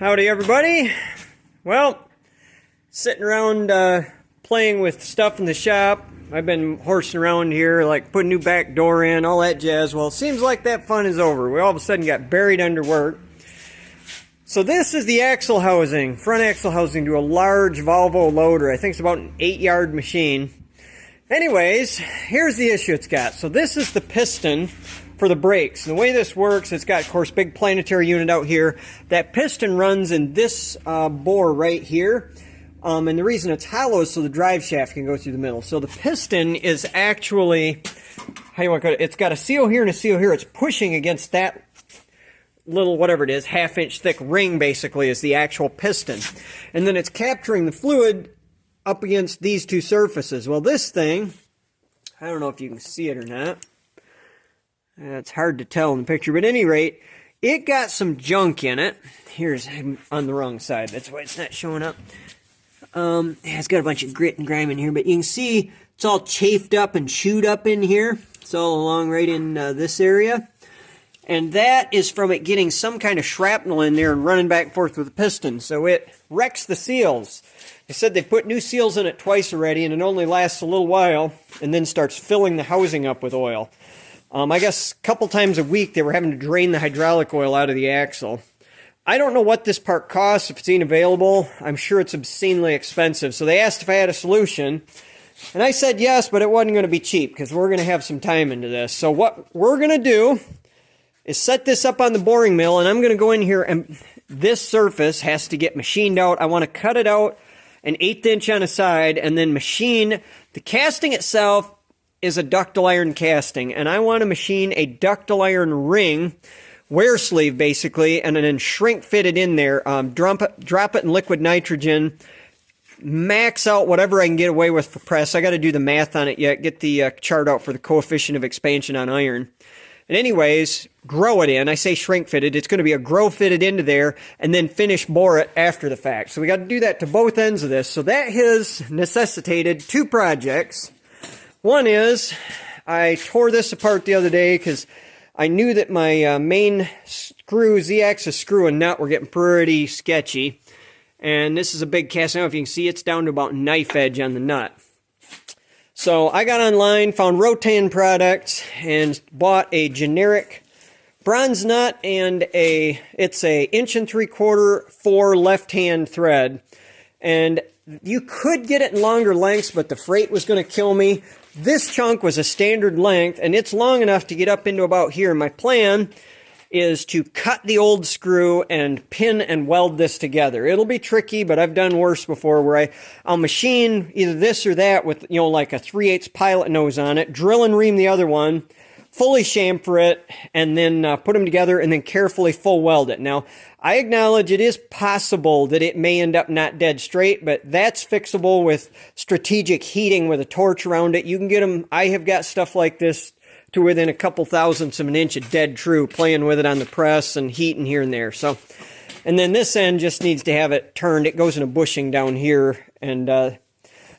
Howdy everybody. Well, sitting around playing with stuff in the shop. I've been horsing around here, like putting a new back door in, all that jazz. Well, it seems like that fun is over. We all of a sudden got buried under work. So this is the axle housing, front axle housing to a large Volvo loader. I think it's about an 8-yard machine. Anyways, here's the issue it's got. So this is the piston for the brakes. And the way this works, it's got, of course, big planetary unit out here. That piston runs in this bore right here. And the reason it's hollow is so the drive shaft can go through the middle. So the piston is actually, how you want to call it? It's got a seal here and a seal here. It's pushing against that little, whatever it is, half-inch thick ring, basically, is the actual piston. And then it's capturing the fluid up against these two surfaces. Well, this thing, I don't know if you can see it or not. It's hard to tell in the picture, but at any rate, it got some junk in it. Here's on the wrong side. That's why it's not showing up. It's got a bunch of grit and grime in here, but you can see it's all chafed up and chewed up in here. It's all along right in this area. And that is from it getting some kind of shrapnel in there and running back and forth with the piston. So it wrecks the seals. They said they put new seals in it twice already, and it only lasts a little while and then starts filling the housing up with oil. I guess a couple times a week they were having to drain the hydraulic oil out of the axle. I don't know what this part costs, if it's even available. I'm sure it's obscenely expensive. So they asked if I had a solution. And I said yes, but it wasn't going to be cheap because we're going to have some time into this. So what we're going to do is set this up on the boring mill, and I'm going to go in here, and this surface has to get machined out. I want to cut it out an 1/8 inch on a side and then machine. The casting itself is a ductile iron casting, and I want to machine a ductile iron ring, wear sleeve basically, and then shrink fit it in there, drop it in liquid nitrogen, max out whatever I can get away with for press. I got to do the math on it yet, get the chart out for the coefficient of expansion on iron. And anyways, grow it in. I say shrink fitted. It's going to be a grow fitted into there and then finish bore it after the fact. So we got to do that to both ends of this. So that has necessitated two projects. One is I tore this apart the other day because I knew that my main screw, Z-axis screw and nut were getting pretty sketchy. And this is a big cast. I don't know if you can see, it's down to about knife edge on the nut. So I got online, found Rotan products, and bought a generic bronze nut, and it's a 1 3/4 4 left-hand thread. And you could get it in longer lengths, but the freight was going to kill me. This chunk was a standard length, and it's long enough to get up into about here. My plan is to cut the old screw and pin and weld this together. It'll be tricky, but I've done worse before where I'll machine either this or that with, you know, like a 3/8 pilot nose on it, drill and ream the other one, fully chamfer it, and then put them together and then carefully full weld it. Now, I acknowledge it is possible that it may end up not dead straight, but that's fixable with strategic heating with a torch around it. You can get them, I have got stuff like this to within a couple thousandths of an inch of dead true, playing with it on the press and heating here and there. So, and then this end just needs to have it turned. It goes in a bushing down here. And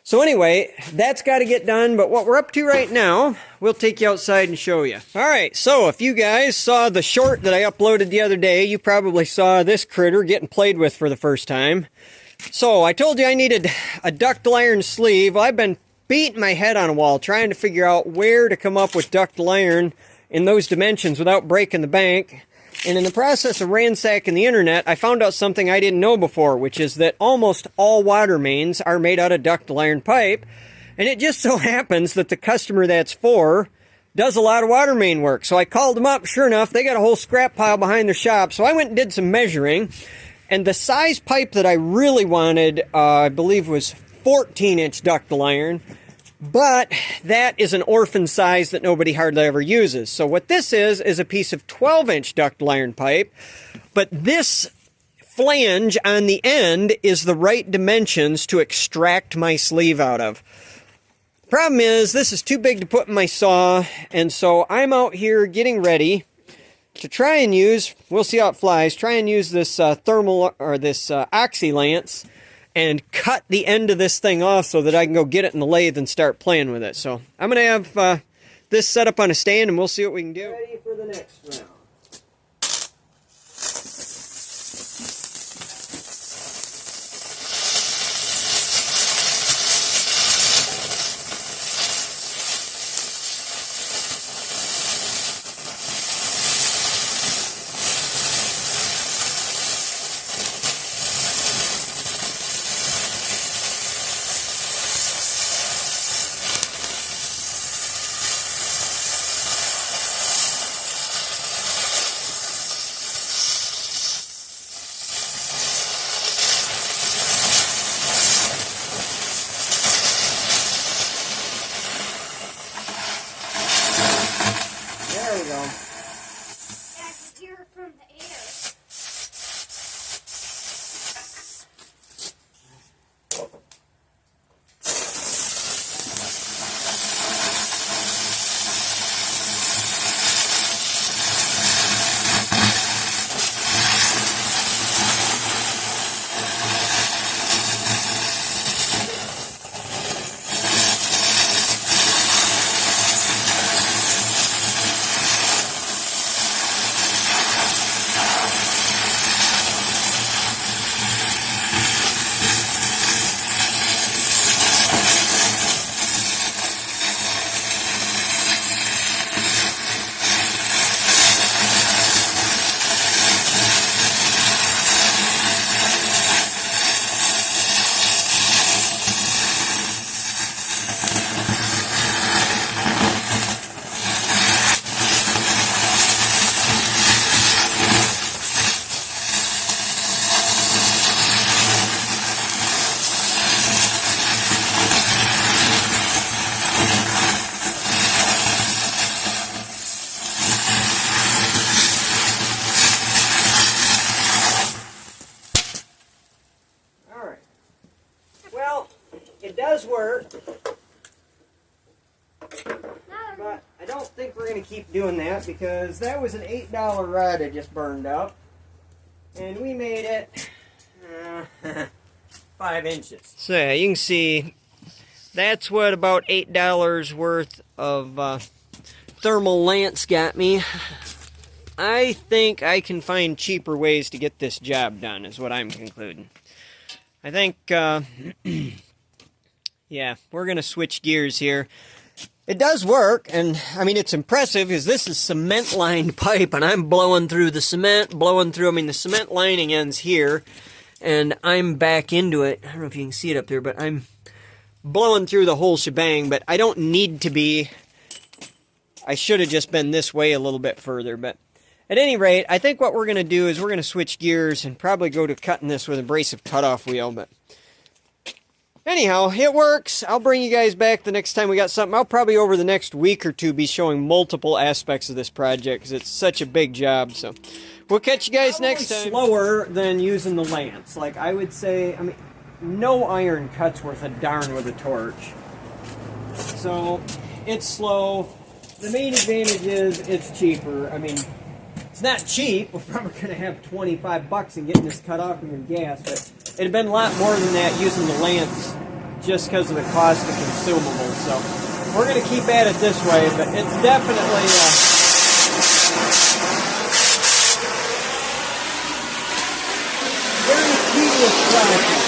so anyway, that's got to get done. But what we're up to right now, we'll take you outside and show you. All right, so if you guys saw the short that I uploaded the other day, you probably saw this critter getting played with for the first time. So I told you I needed a ductile iron sleeve. Well, I've been beating my head on a wall trying to figure out where to come up with ductile iron in those dimensions without breaking the bank. And in the process of ransacking the internet, I found out something I didn't know before, which is that almost all water mains are made out of ductile iron pipe. And it just so happens that the customer that's for does a lot of water main work. So I called them up. Sure enough, they got a whole scrap pile behind their shop. So I went and did some measuring. And the size pipe that I really wanted, I believe, was 14-inch ductile iron. But that is an orphan size that nobody hardly ever uses. So what this is a piece of 12-inch ductile iron pipe. But this flange on the end is the right dimensions to extract my sleeve out of. Problem is, this is too big to put in my saw. And so I'm out here getting ready to try and use, we'll see how it flies, try and use this thermal, or this oxy lance and cut the end of this thing off so that I can go get it in the lathe and start playing with it. So I'm going to have this set up on a stand and we'll see what we can do. Ready for the next round. it does work. But I don't think we're going to keep doing that because that was an $8 rod I just burned up. And we made it 5 inches. So yeah, you can see that's what about $8 worth of thermal lance got me. I think I can find cheaper ways to get this job done, is what I'm concluding. I think, yeah, we're going to switch gears here. It does work, and I mean, it's impressive because this is cement-lined pipe, and I'm blowing through the cement, the cement lining ends here, and I'm back into it. I don't know if you can see it up there, but I'm blowing through the whole shebang, but I don't need to be. I should have just been this way a little bit further, but at any rate, I think what we're going to do is we're going to switch gears and probably go to cutting this with an abrasive cutoff wheel, but anyhow, it works. I'll bring you guys back the next time we got something. I'll probably over the next week or two be showing multiple aspects of this project because it's such a big job. So we'll catch you guys next time. Slower than using the lance. Like I would say, I mean, no iron cuts worth a darn with a torch. So it's slow. The main advantage is it's cheaper. I mean, it's not cheap. We're probably going to have $25 in getting this cut off in your gas, but it'd have been a lot more than that using the lance just because of the cost of consumables. So we're going to keep at it this way, but it's definitely very tedious process.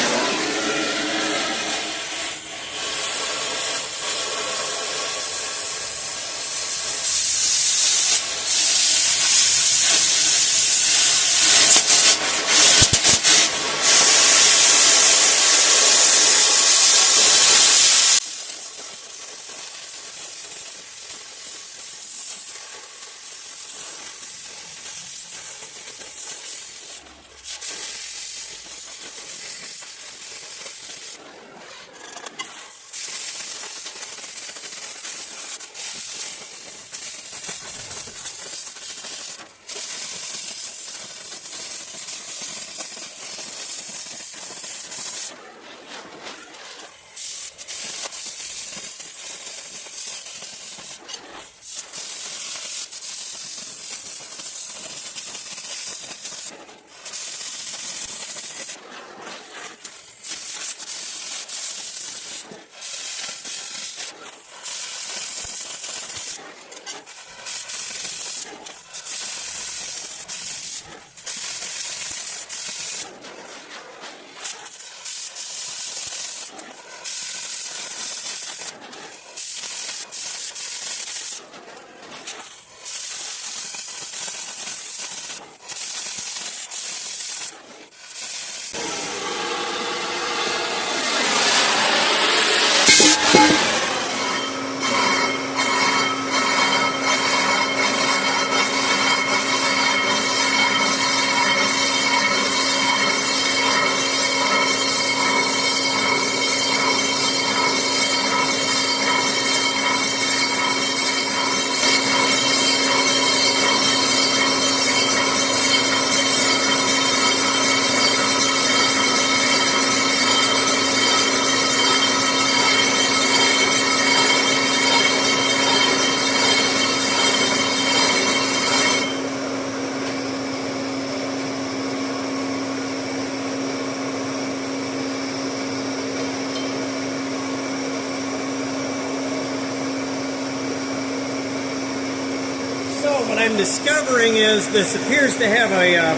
What I'm discovering is this appears to have a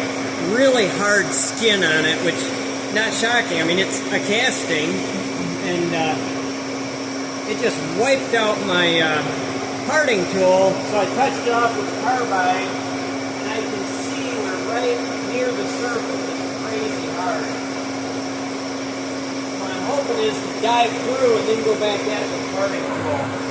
really hard skin on it, which not shocking. I mean, it's a casting, and it just wiped out my parting tool. So I touched it off with carbide, and I can see we're right near the surface. It's crazy hard. What I'm hoping is to dive through and then go back at it with parting tool.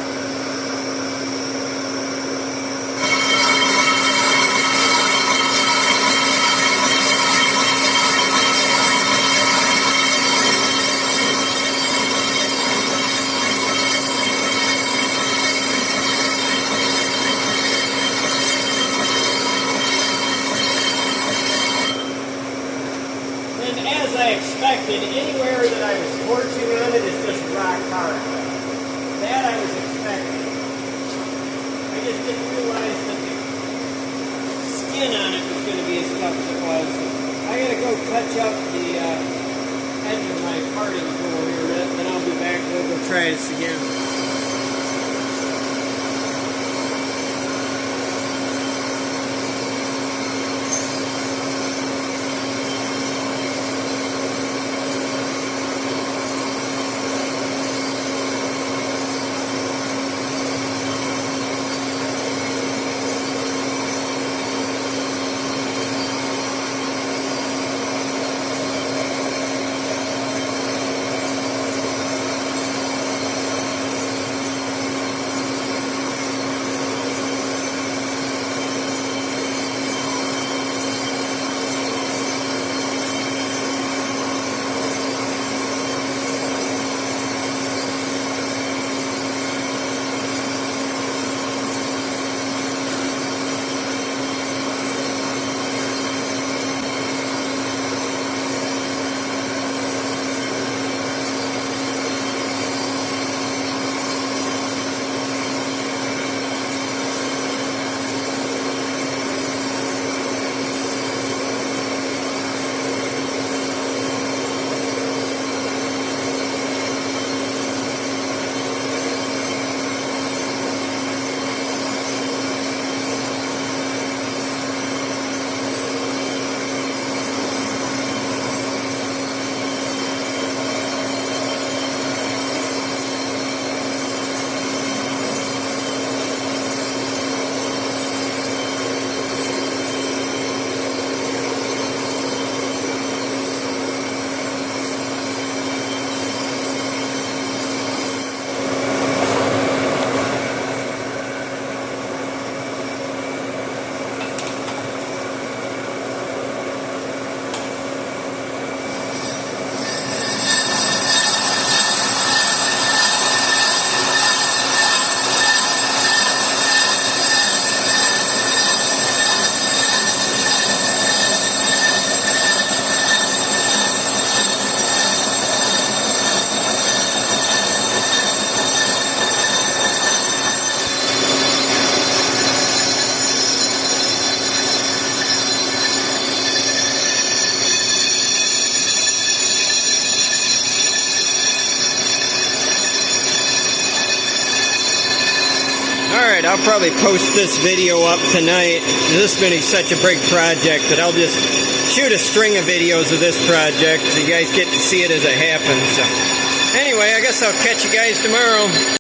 I expected. Anywhere that I was torching on it is just rock hard. That I was expecting. I just didn't realize that the skin on it was going to be as tough as it was. So I got to go touch up the edge of my parting tool here, then I'll be back. We'll go try this again. Alright, I'll probably post this video up tonight. This has been such a big project that I'll just shoot a string of videos of this project so you guys get to see it as it happens. So, anyway, I guess I'll catch you guys tomorrow.